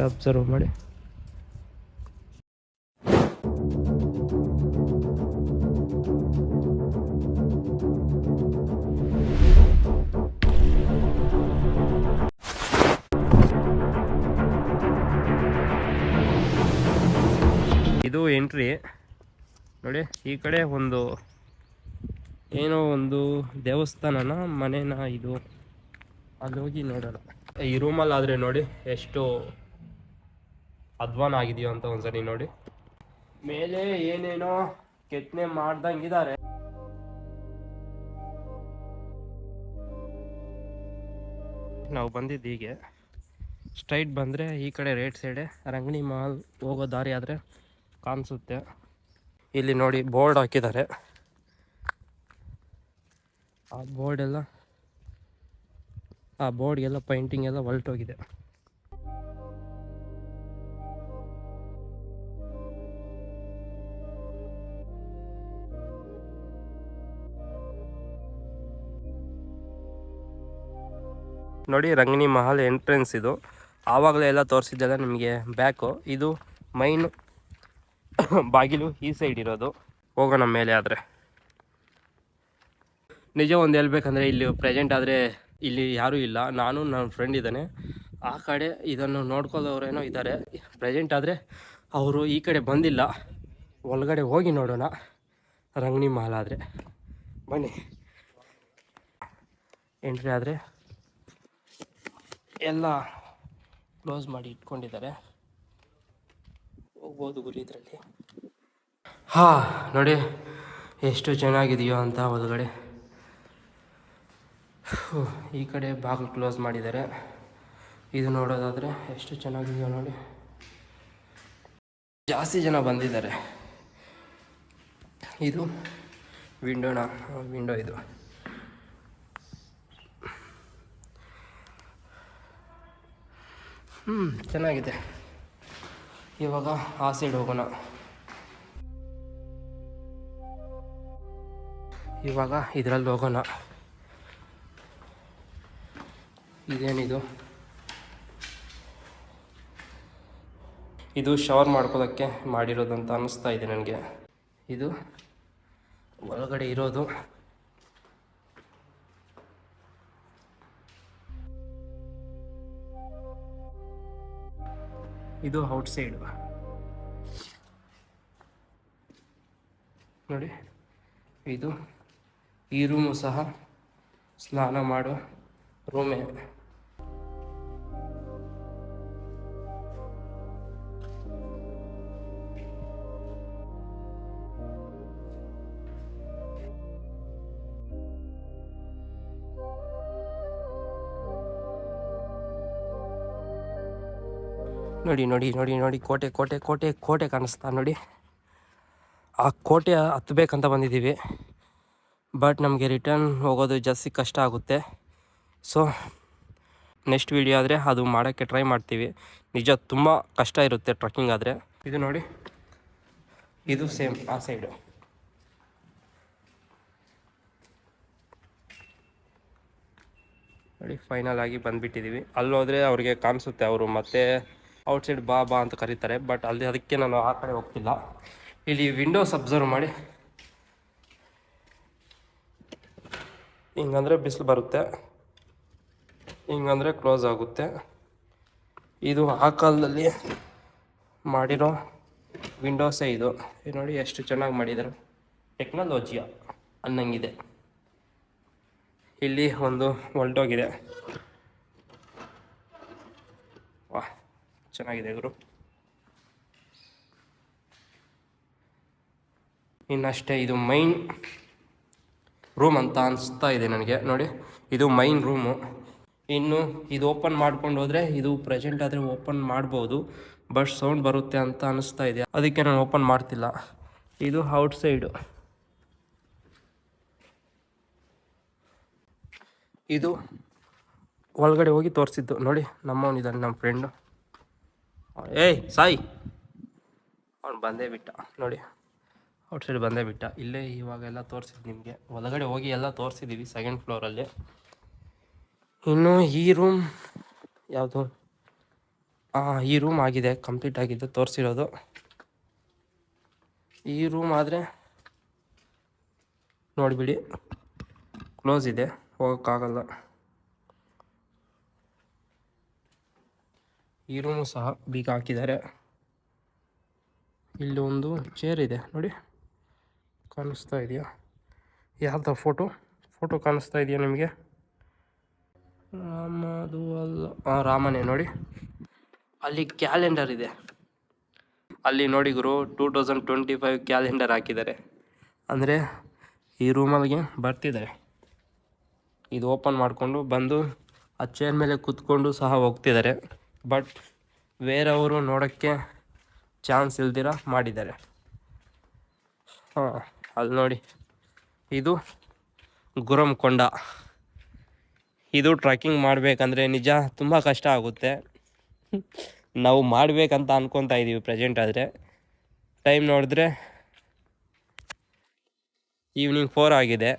Observe ಮಾಡಿ. ಇದು entry ನೋಡಿ. ಈ ಕಡೆ ಒಂದು ಏನೋ ಒಂದು ದೇವಸ್ಥಾನನ ಮನೇನ ಇದು, ಅಲ್ಲಿ ಹೋಗಿ ನೋಡೋಣ. ಈ ರೂಮಲ್ಲಿ ಆದರೆ ನೋಡಿ ಎಷ್ಟು ಅಧ್ವಾನ ಆಗಿದೆಯೋ ಅಂತ ಒಂದ್ಸರಿ ನೋಡಿ. ಮೇಲೆ ಏನೇನೋ ಕೆತ್ತನೆ ಮಾಡ್ದಂಗಿದ್ದಾರೆ. ನಾವು ಬಂದಿದ್ದು ಹೀಗೆ ಸ್ಟ್ರೈಟ್ ಬಂದರೆ ಈ ಕಡೆ ರೈಟ್ ಸೈಡೆ ರಂಗನಿ ಮಹಲ್ ಹೋಗೋ ದಾರಿ ಆದರೆ ಕಾಣಿಸುತ್ತೆ. ಇಲ್ಲಿ ನೋಡಿ ಬೋರ್ಡ್ ಹಾಕಿದ್ದಾರೆ. ಆ ಬೋರ್ಡ್ಗೆಲ್ಲ ಪೈಂಟಿಂಗ್ ಎಲ್ಲ ಹೊಲ್ಟೋಗಿದೆ. ನೋಡಿ ರಂಗನಿ ಮಹಲ್ ಎಂಟ್ರೆನ್ಸ್ ಇದು. ಆವಾಗಲೇ ಎಲ್ಲ ತೋರಿಸಿದ್ದೆಲ್ಲ ನಿಮಗೆ ಬ್ಯಾಕು. ಇದು ಮೈನ್ ಬಾಗಿಲು ಈ ಸೈಡ್ ಇರೋದು. ಹೋಗೋಣ ಮೇಲೆ. ಆದರೆ ನಿಜ ಒಂದು ಹೇಳ್ಬೇಕಂದ್ರೆ ಇಲ್ಲಿ ಪ್ರೆಸೆಂಟ್ ಆದರೆ ಇಲ್ಲಿ ಯಾರೂ ಇಲ್ಲ. ನಾನು ನನ್ನ ಫ್ರೆಂಡ್ ಇದ್ದಾನೆ. ಆ ಕಡೆ ಇದನ್ನು ನೋಡ್ಕೊಳ್ಳೋರೇನೋ ಇದ್ದಾರೆ. ಪ್ರೆಸೆಂಟ್ ಆದರೆ ಅವರು ಈ ಕಡೆ ಬಂದಿಲ್ಲ. ಒಳಗಡೆ ಹೋಗಿ ನೋಡೋಣ ರಂಗನಿ ಮಹಲ್ ಆದರೆ. ಬನ್ನಿ. ಎಂಟ್ರಿ ಆದರೆ ಎಲ್ಲ ಕ್ಲೋಸ್ ಮಾಡಿ ಇಟ್ಕೊಂಡಿದ್ದಾರೆ. ಹೋಗ್ಬೋದು ಗುರಿ ಇದರಲ್ಲಿ. ನೋಡಿ ಎಷ್ಟು ಚೆನ್ನಾಗಿದೆಯೋ ಅಂತ ಒಳಗಡೆ. ಈ ಕಡೆ ಬಾಗಿಲು ಕ್ಲೋಸ್ ಮಾಡಿದ್ದಾರೆ. ಇದು ನೋಡೋದಾದರೆ ಎಷ್ಟು ಚೆನ್ನಾಗಿದೆಯೋ ನೋಡಿ. ಜಾಸ್ತಿ ಜನ ಬಂದಿದ್ದಾರೆ. ಇದು ವಿಂಡೋ ಇದು. ಚೆನ್ನಾಗಿದೆ. ಇವಾಗ ಆ ಸೈಡ್ ಹೋಗೋಣ. ಇವಾಗ ಇದರಲ್ಲಿ ಹೋಗೋಣ. ಇದೇನಿದು? ಇದು ಶವರ್ ಮಾಡ್ಕೊಳ್ಳೋಕ್ಕೆ ಮಾಡಿರೋದಂತ ಅನ್ನಿಸ್ತಾ ಇದೆ ನನಗೆ. ಇದು ಒಳಗಡೆ ಇರೋದು. ಇದು ಔಟ್ ಸೈಡ್ ನೋಡಿ. ಇದು ಈ ರೂಮು ಸಹ ಸ್ನಾನ ಮಾಡೋ ರೂಮೇ. ನೋಡಿ ಕೋಟೆ ಕಾಣಿಸ್ತಾ ನೋಡಿ. ಆ ಕೋಟೆ ಹತ್ತಬೇಕಂತ ಬಂದಿದ್ದೀವಿ. ಬಟ್ ನಮಗೆ ರಿಟರ್ನ್ ಹೋಗೋದು ಜಾಸ್ತಿ ಕಷ್ಟ ಆಗುತ್ತೆ. ಸೊ ನೆಕ್ಸ್ಟ್ ವಿಡಿಯೋ ಆದರೆ ಅದು ಮಾಡೋಕ್ಕೆ ಟ್ರೈ ಮಾಡ್ತೀವಿ. ನಿಜ ತುಂಬ ಕಷ್ಟ ಇರುತ್ತೆ ಟ್ರಕ್ಕಿಂಗ್ ಆದರೆ. ಇದು ನೋಡಿ, ಇದು ಸೇಮ್ ಆ ಸೈಡು. ನೋಡಿ ಫೈನಲ್ ಆಗಿ ಬಂದುಬಿಟ್ಟಿದ್ದೀವಿ. ಅಲ್ಲೋದ್ರೆ ಅವ್ರಿಗೆ ಕಾಣಿಸುತ್ತೆ, ಅವರು ಮತ್ತೆ ಔಟ್ಸೈಡ್ ಬಾ ಅಂತ ಕರೀತಾರೆ. ಬಟ್ ಅಲ್ಲಿ ಅದಕ್ಕೆ ನಾನು ಆ ಕಡೆ ಹೋಗ್ತಿಲ್ಲ. ಇಲ್ಲಿ ವಿಂಡೋಸ್ ಅಬ್ಸರ್ವ್ ಮಾಡಿ. ಹಿಂಗಂದರೆ ಬಿಸಿಲು ಬರುತ್ತೆ, ಹಿಂಗಂದರೆ ಕ್ಲೋಸ್ ಆಗುತ್ತೆ. ಇದು ಆ ಕಾಲದಲ್ಲಿ ಮಾಡಿರೋ ವಿಂಡೋಸೇ ಇದು. ನೋಡಿ ಎಷ್ಟು ಚೆನ್ನಾಗಿ ಮಾಡಿದ್ದಾರೆ. ಟೆಕ್ನಾಲಜಿಯ ಅನ್ನಂಗಿದೆ. ಇಲ್ಲಿ ಒಂದು ಹೊಲ್ಟೋಗಿದೆ. ವಾಹ್, ಚೆನ್ನಾಗಿದೆ ಗುರು. ಇನ್ನಷ್ಟೇ ಇದು ಮೈನ್ ರೂಮ್ ಅಂತ ಅನಿಸ್ತಾ ಇದೆ ನನಗೆ. ನೋಡಿ ಇದು ಮೈನ್ ರೂಮು. ಇನ್ನು ಇದು ಓಪನ್ ಮಾಡ್ಕೊಂಡು ಹೋದರೆ ಇದು ಪ್ರೆಸೆಂಟ್ ಆದರೆ ಓಪನ್ ಮಾಡ್ಬೋದು. ಬಟ್ ಸೌಂಡ್ ಬರುತ್ತೆ ಅಂತ ಅನಿಸ್ತಾ ಇದೆ, ಅದಕ್ಕೆ ನಾನು ಓಪನ್ ಮಾಡ್ತಿಲ್ಲ. ಇದು ಔಟ್ಸೈಡು. ಇದು ಒಳಗಡೆ ಹೋಗಿ ತೋರಿಸಿದ್ದು ನೋಡಿ. ನಮ್ಮವನಿದ್ದಾನೆ, ನಮ್ಮ ಫ್ರೆಂಡು. ಏಯ್ ಸಾಯಿ, ಅವ್ನು ಬಂದೇ ಬಿಟ್ಟ ನೋಡಿ. ಔಟ್ಸೈಡ್ ಬಂದೇ ಬಿಟ್ಟ. ಇಲ್ಲೇ ಇವಾಗೆಲ್ಲ ತೋರಿಸಿದ್ದು ನಿಮಗೆ. ಒಳಗಡೆ ಹೋಗಿ ಎಲ್ಲ ತೋರಿಸಿದ್ದೀವಿ ಸೆಕೆಂಡ್ ಫ್ಲೋರಲ್ಲಿ. ಇನ್ನು ಈ ರೂಮ್ ಯಾವುದು? ಈ ರೂಮ್ ಆಗಿದೆ, ಕಂಪ್ಲೀಟ್ ಆಗಿದೆ ತೋರಿಸಿರೋದು. ಈ ರೂಮ್ ಆದರೆ ನೋಡಿಬಿಡಿ, ಕ್ಲೋಸ್ ಇದೆ, ಹೋಗೋಕ್ಕಾಗಲ್ಲ. ಈ ರೂಮು ಸಹ ಬೀಗ ಹಾಕಿದ್ದಾರೆ. ಇಲ್ಲಿ ಒಂದು ಚೇರ್ ಇದೆ ನೋಡಿ, ಕಾಣಿಸ್ತಾ ಇದೆಯಾ? ಯಾರ್ದ ಫೋಟೋ ಕಾಣಿಸ್ತಾ ಇದೆಯಾ ನಿಮಗೆ? ರಾಮದು ಅಲ್ಲ, ರಾಮನೇ ನೋಡಿ. ಅಲ್ಲಿ ಕ್ಯಾಲೆಂಡರ್ ಇದೆ, ಅಲ್ಲಿ ನೋಡಿ ಗುರು 2025 ಕ್ಯಾಲೆಂಡರ್ ಹಾಕಿದ್ದಾರೆ. ಅಂದರೆ ಈ ರೂಮಲ್ಲಿಗೆ ಬರ್ತಿದ್ದಾರೆ. ಇದು ಓಪನ್ ಮಾಡಿಕೊಂಡು ಬಂದು ಆ ಚೇರ್ ಮೇಲೆ ಕೂತ್ಕೊಂಡು ಸಹ ಹೋಗ್ತಿದ್ದಾರೆ. ಬಟ್ ಬೇರೆಯವರು ನೋಡೋಕ್ಕೆ ಚಾನ್ಸ್ ಇಲ್ದಿರ ಮಾಡಿದ್ದಾರೆ. ಅಲ್ಲಿ ನೋಡಿ, ಇದು ಗುರಮ್ಕೊಂಡ. ಇದು ಟ್ರೆಕ್ಕಿಂಗ್ ಮಾಡಬೇಕಂದ್ರೆ ನಿಜ ತುಂಬ ಕಷ್ಟ ಆಗುತ್ತೆ. ನಾವು ಮಾಡಬೇಕಂತ ಅಂದ್ಕೊತಾ ಇದ್ದೀವಿ ಪ್ರೆಸೆಂಟ್. ಆದರೆ ಟೈಮ್ ನೋಡಿದ್ರೆ ಈವ್ನಿಂಗ್ 4 ಆಗಿದೆ.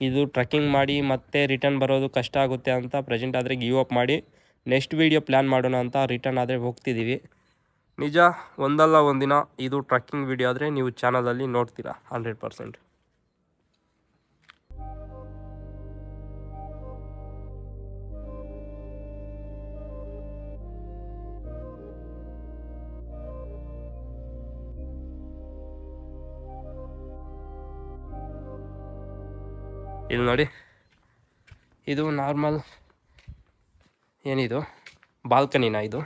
ಇದು ಟ್ರೆಕ್ಕಿಂಗ್ ಮಾಡಿ ಮತ್ತೆ ರಿಟರ್ನ್ ಬರೋದು ಕಷ್ಟ ಆಗುತ್ತೆ ಅಂತ ಪ್ರೆಸೆಂಟ್ ಆದರೆ ಗಿವ್ ಅಪ್ ಮಾಡಿ ನೆಕ್ಸ್ಟ್ ವೀಡಿಯೋ ಪ್ಲ್ಯಾನ್ ಮಾಡೋಣ ಅಂತ ರಿಟರ್ನ್ ಆದರೆ ಹೋಗ್ತಿದ್ದೀವಿ. ನಿಜ ಒಂದಲ್ಲ ಒಂದಿನ ಇದು ಟ್ರೆಕ್ಕಿಂಗ್ ವೀಡಿಯೋ ಆದರೆ ನೀವು ಚಾನಲಲ್ಲಿ ನೋಡ್ತೀರಾ 100%. ಇಲ್ಲಿ ನೋಡಿ, ಇದು ನಾರ್ಮಲ್ ಏನಿದು ಬಾಲ್ಕನಿನ? ಇದು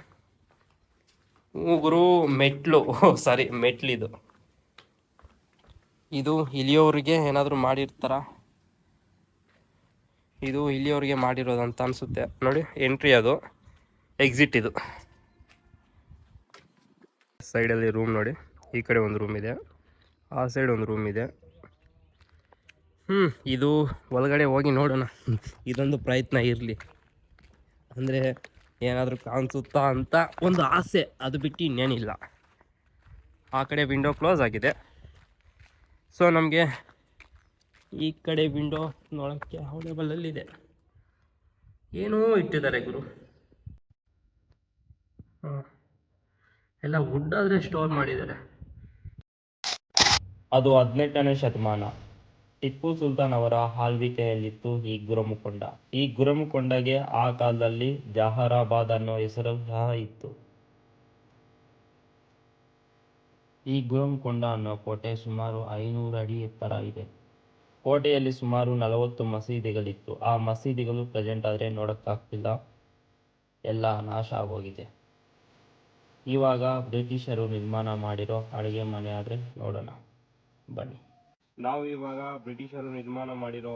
ಗುರು ಮೆಟ್ಲು, ಸಾರಿ ಮೆಟ್ಲಿದು. ಇದು ಇಲ್ಲಿಯವರಿಗೆ ಏನಾದರೂ ಮಾಡಿರ್ತಾರ? ಇದು ಇಲ್ಲಿಯವರಿಗೆ ಮಾಡಿರೋದಂತ ಅನಿಸುತ್ತೆ ನೋಡಿ. ಎಂಟ್ರಿ, ಅದು ಎಕ್ಸಿಟ್. ಇದು ಸೈಡಲ್ಲಿ ರೂಮ್ ನೋಡಿ, ಈ ಕಡೆ ಒಂದು ರೂಮ್ ಇದೆ, ಆ ಸೈಡ್ ಒಂದು ರೂಮ್ ಇದೆ. ಇದು ಒಳಗಡೆ ಹೋಗಿ ನೋಡೋಣ, ಇದೊಂದು ಪ್ರಯತ್ನ ಇರಲಿ. ಅಂದರೆ ಏನಾದರೂ ಕಾಣಿಸುತ್ತಾ ಅಂತ ಒಂದು ಆಸೆ, ಅದು ಬಿಟ್ಟು ಇನ್ನೇನಿಲ್ಲ. ಆ ಕಡೆ ವಿಂಡೋ ಕ್ಲೋಸ್ ಆಗಿದೆ, ಸೊ ನಮಗೆ ಈ ಕಡೆ ವಿಂಡೋ ನೋಡೋಕ್ಕೆ ಅವೈಲೇಬಲಲ್ಲಿದೆ. ಏನೋ ಇಟ್ಟಿದ್ದಾರೆ ಗುರು. ಎಲ್ಲ ವುಡ್ ಆದರೆ ಸ್ಟೋರ್ ಮಾಡಿದ್ದಾರೆ. ಅದು 18ನೇ ಶತಮಾನ, ಟಿಪ್ಪು ಸುಲ್ತಾನ್ ಅವರ ಆಳ್ವಿಕೆಯಲ್ಲಿತ್ತು ಈ ಗುರಮುಕೊಂಡ. ಈ ಗುರಮುಕೊಂಡಗೆ ಆ ಕಾಲದಲ್ಲಿ ಜಹರಾಬಾದ್ ಅನ್ನೋ ಹೆಸರು ಸಹ ಇತ್ತು. ಈ ಗುರಮುಕೊಂಡ ಅನ್ನೋ ಕೋಟೆ ಸುಮಾರು 500 ಅಡಿ ಎತ್ತರ ಇದೆ. ಕೋಟೆಯಲ್ಲಿ ಸುಮಾರು 40 ಮಸೀದಿಗಳಿತ್ತು. ಆ ಮಸೀದಿಗಳು ಪ್ರೆಸೆಂಟ್ ಆದರೆ ನೋಡೋಕ್ಕಾಗ್ತಿಲ್ಲ, ಎಲ್ಲ ನಾಶ ಆಗೋಗಿದೆ. ಇವಾಗ ಬ್ರಿಟಿಷರು ನಿರ್ಮಾಣ ಮಾಡಿರೋ ಅಡುಗೆ ಮನೆ ಆದರೆ ನೋಡೋಣ ಬನ್ನಿ. ನಾವು ಇವಾಗ ಬ್ರಿಟಿಷರು ನಿರ್ಮಾಣ ಮಾಡಿರೋ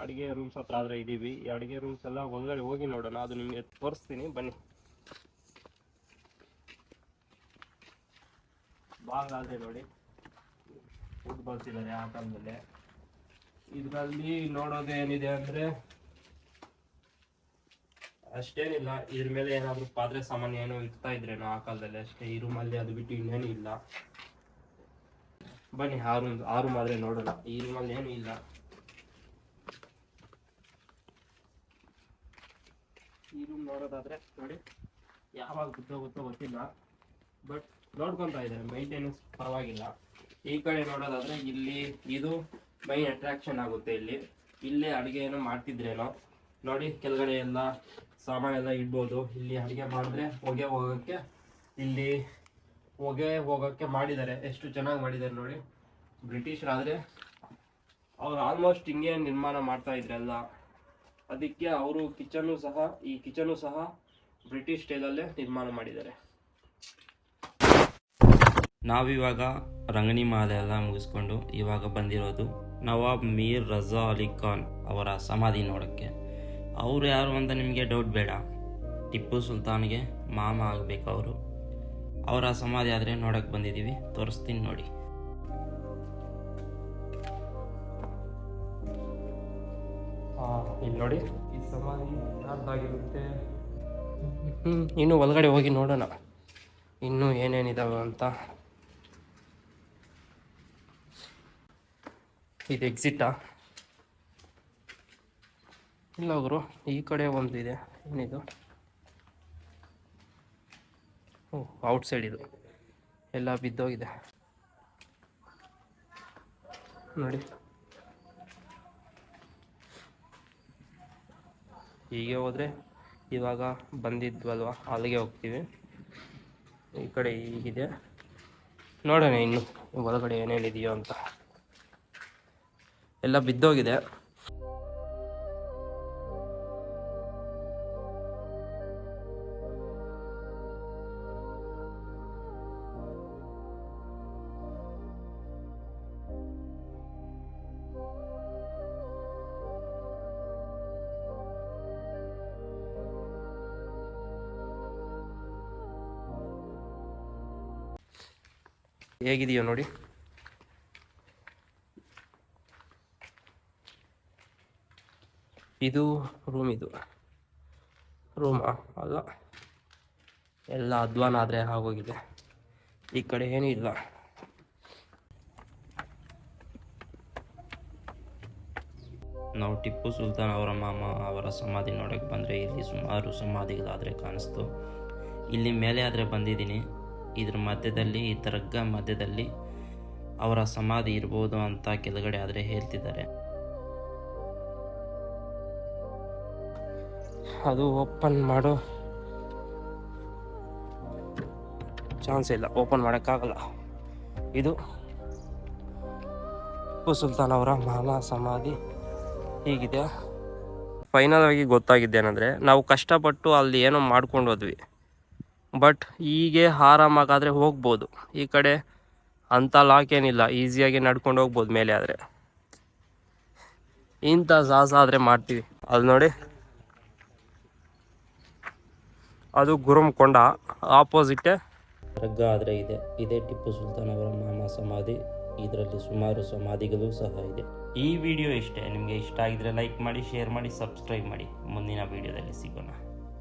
ಅಡುಗೆ ರೂಮ್ಸ್ ಹತ್ರ ಆದರೆ ಇದ್ದೀವಿ. ಈ ಅಡುಗೆ ರೂಮ್ಸ್ ಎಲ್ಲ ಒಳಗಡೆ ಹೋಗಿ ನೋಡೋಣ, ಅದು ನಿಮಗೆ ತೋರಿಸ್ತೀನಿ ಬನ್ನಿ. ಬಾಗಾದ್ರೆ ನೋಡಿ, ವುಡ್ ಬರ್ತಿದ್ದಾರೆ ಆ ಕಾಲದಲ್ಲೇ. ಇದರಲ್ಲಿ ನೋಡೋದೇನಿದೆ ಅಂದರೆ ಅಷ್ಟೇನಿಲ್ಲ. ಇದ್ರ ಮೇಲೆ ಏನಾದರೂ ಪಾತ್ರೆ ಸಾಮಾನು ಏನೋ ಇರ್ತಾ ಇದ್ರೇನೋ ಆ ಕಾಲದಲ್ಲಿ ಅಷ್ಟೇ. ಈ ರೂಮಲ್ಲಿ ಅದು ಬಿಟ್ಟು ಇನ್ನೇನು ಇಲ್ಲ. ಬನ್ನಿ ಆ ರೂಮ್ ಆದರೆ ನೋಡೋಣ. ಈ ರೂಮಲ್ಲಿ ಏನೂ ಇಲ್ಲ. ಈ ರೂಮ್ ನೋಡೋದಾದರೆ ನೋಡಿ, ಯಾವಾಗ ಗೊತ್ತೋ ಗೊತ್ತಿಲ್ಲ, ಬಟ್ ನೋಡ್ಕೊತಾ ಇದ್ದಾರೆ, ಮೈಂಟೆನೆನ್ಸ್ ಪರವಾಗಿಲ್ಲ. ಈ ಕಡೆ ನೋಡೋದಾದರೆ ಇಲ್ಲಿ ಇದು ಮೈನ್ ಅಟ್ರಾಕ್ಷನ್ ಆಗುತ್ತೆ. ಇಲ್ಲೇ ಅಡುಗೆ ಏನೋ ಮಾಡ್ತಿದ್ರೇನೋ ನೋಡಿ. ಕೆಳಗಡೆ ಎಲ್ಲ ಸಾಮಾನೆಲ್ಲ ಇಡ್ಬೋದು. ಇಲ್ಲಿ ಅಡುಗೆ ಮಾಡಿದ್ರೆ ಹೊಗೆ ಹೋಗೋಕ್ಕೆ ಮಾಡಿದ್ದಾರೆ. ಎಷ್ಟು ಚೆನ್ನಾಗಿ ಮಾಡಿದ್ದಾರೆ ನೋಡಿ. ಬ್ರಿಟಿಷರಾದರೆ ಅವ್ರು ಆಲ್ಮೋಸ್ಟ್ ಹಿಂಗೆ ನಿರ್ಮಾಣ ಮಾಡ್ತಾ ಇದ್ರಲ್ಲ, ಅದಕ್ಕೆ ಅವರು ಈ ಕಿಚನು ಸಹ ಬ್ರಿಟಿಷ್ ಸ್ಟೈಲಲ್ಲೇ ನಿರ್ಮಾಣ ಮಾಡಿದ್ದಾರೆ. ನಾವಿವಾಗ ರಂಗನಿ ಮಾಲೆ ಎಲ್ಲ ಮುಗಿಸ್ಕೊಂಡು ಇವಾಗ ಬಂದಿರೋದು ನವಾಬ್ ಮೀರ್ ರಜಾ ಅಲಿ ಖಾನ್ ಅವರ ಸಮಾಧಿ ನೋಡೋಕ್ಕೆ. ಅವರು ಯಾರು ಅಂತ ನಿಮಗೆ ಡೌಟ್ ಬೇಡ, ಟಿಪ್ಪು ಸುಲ್ತಾನ್ಗೆ ಮಾಮ ಆಗಬೇಕು ಅವರು. ಅವರ ಸಮಾಧಿ ಆದರೆ ನೋಡೋಕ್ಕೆ ಬಂದಿದ್ದೀವಿ, ತೋರಿಸ್ತೀನಿ ನೋಡಿ. ಇಲ್ಲಿ ನೋಡಿ, ಈ ಸಮಾಧಿ ಯಾರ್ದಾಗಿರುತ್ತೆ. ಇನ್ನು ಒಳಗಡೆ ಹೋಗಿ ನೋಡೋಣ ಇನ್ನೂ ಏನೇನಿದಾವೆ ಅಂತ. ಇದು ಎಕ್ಸಿಟಾ? ಇಲ್ಲ ಗುರು, ಈ ಕಡೆ ಒಂದು ಇದೆ. ಏನಿದು? ಔಟ್ಸೈಡ್ ಇದು ಎಲ್ಲ ಬಿದ್ದೋಗಿದೆ ನೋಡಿ. ಹೀಗೆ ಹೋದರೆ ಇವಾಗ ಬಂದಿದ್ವಲ್ವ ಅಲ್ಲಿಗೆ ಹೋಗ್ತೀವಿ. ಈ ಕಡೆ ಹೀಗಿದೆ, ನೋಡೋಣ ಇನ್ನು ಒಳಗಡೆ ಏನೇನಿದೆಯೋ ಅಂತ. ಎಲ್ಲ ಬಿದ್ದೋಗಿದೆ. ಹೇಗಿದೆಯೋ ನೋಡಿ. ಇದು ರೂಮಾ ಅಲ್ಲ, ಎಲ್ಲ ಅಧ್ವಾನ ಆದರೆ ಆಗೋಗಿದೆ. ಈ ಕಡೆ ಏನೂ ಇಲ್ಲ. ನಾವು ಟಿಪ್ಪು ಸುಲ್ತಾನ್ ಅವರ ಮಾಮ ಅವರ ಸಮಾಧಿ ನೋಡೋಕ್ಕೆ ಬಂದರೆ ಇಲ್ಲಿ ಸುಮಾರು ಸಮಾಧಿಗಳಾದರೆ ಕಾಣಿಸ್ತು. ಇಲ್ಲಿ ಮೇಲೆ ಆದರೆ ಬಂದಿದ್ದೀನಿ. ಇದ್ರ ಮಧ್ಯದಲ್ಲಿ, ಈ ದರ್ಗಾ ಮಧ್ಯದಲ್ಲಿ ಅವರ ಸಮಾಧಿ ಇರ್ಬೋದು ಅಂತ ಕೆಳಗಡೆ ಆದರೆ ಹೇಳ್ತಿದ್ದಾರೆ. ಅದು ಓಪನ್ ಮಾಡೋ ಚಾನ್ಸ್ ಇಲ್ಲ, ಓಪನ್ ಮಾಡೋಕ್ಕಾಗಲ್ಲ. ಇದು ಟಿಪ್ಪು ಸುಲ್ತಾನ್ ಅವರ ಮಾಮ ಸಮಾಧಿ ಹೀಗಿದೆ. ಫೈನಲ್ ಆಗಿ ಗೊತ್ತಾಗಿದ್ದೇನೆಂದರೆ, ನಾವು ಕಷ್ಟಪಟ್ಟು ಅಲ್ಲಿ ಏನೋ ಮಾಡ್ಕೊಂಡು ಹೋದ್ವಿ, ಬಟ್ ಹೀಗೆ ಆರಾಮಾಗಾದರೆ ಹೋಗ್ಬೋದು. ಈ ಕಡೆ ಅಂಥ ಲಾಕ್ ಏನಿಲ್ಲ, ಈಸಿಯಾಗಿ ನಡ್ಕೊಂಡು ಹೋಗ್ಬೋದು ಮೇಲೆ. ಆದರೆ ಇಂಥ ಸಾಹಸ ಆದರೆ ಮಾಡ್ತೀವಿ. ಅಲ್ಲಿ ನೋಡಿ, ಅದು ಗುರುಮ್ಕೊಂಡ ಆಪೋಸಿಟ್ಟೇ ದರ್ಗಾ ಆದರೆ ಇದೇ ಟಿಪ್ಪು ಸುಲ್ತಾನ್ ಅವರ ಮಾಮ ಸಮಾಧಿ. ಇದರಲ್ಲಿ ಸುಮಾರು ಸಮಾಧಿಗಳು ಸಹ ಇದೆ. ಈ ವಿಡಿಯೋ ಇಷ್ಟೇ. ನಿಮಗೆ ಇಷ್ಟ ಆಗಿದ್ರೆ ಲೈಕ್ ಮಾಡಿ, ಶೇರ್ ಮಾಡಿ, ಸಬ್ಸ್ಕ್ರೈಬ್ ಮಾಡಿ. ಮುಂದಿನ ವಿಡಿಯೋದಲ್ಲಿ ಸಿಗೋಣ.